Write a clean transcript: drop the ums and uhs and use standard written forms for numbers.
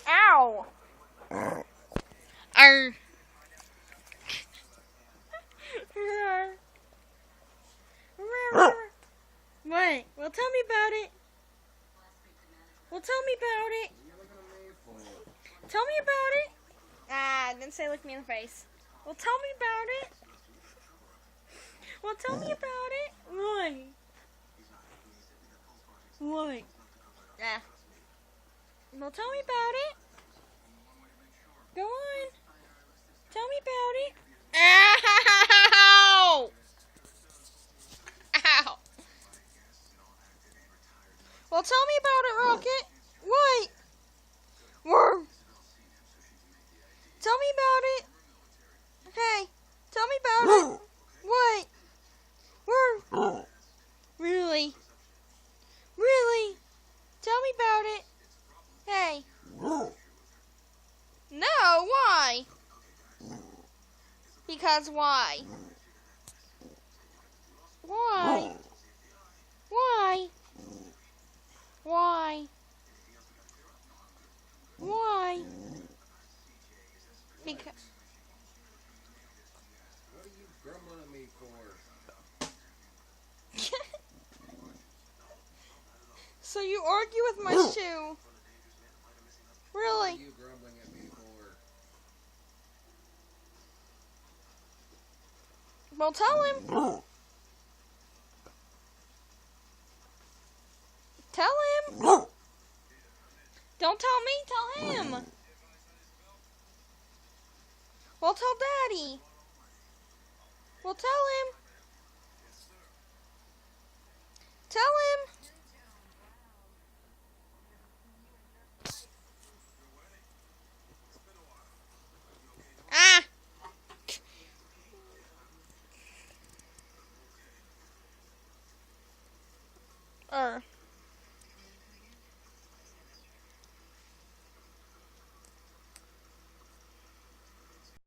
Ow! Arr. What? Well, tell me about it. Well, tell me about it. Tell me about it. I didn't say look me in the face. Well, tell me about it. Well, tell me about it. What? What? Yeah. Well, tell me about it. Go on. Tell me about it. Ow! Ow! Well, tell me about it, Rocket. What? Worm. Tell me about it. Hey, tell me about it. What? Worm. Really? Really? Tell me about it. Hey. No, why? Because why? Why? Why? Why? Why? Because... What are you grumbling at me for? So you argue with my shoe? Really? What are you grumbling at me for? Well, tell him. Tell him. Don't tell me, tell him. Well, tell Daddy. Well, tell him.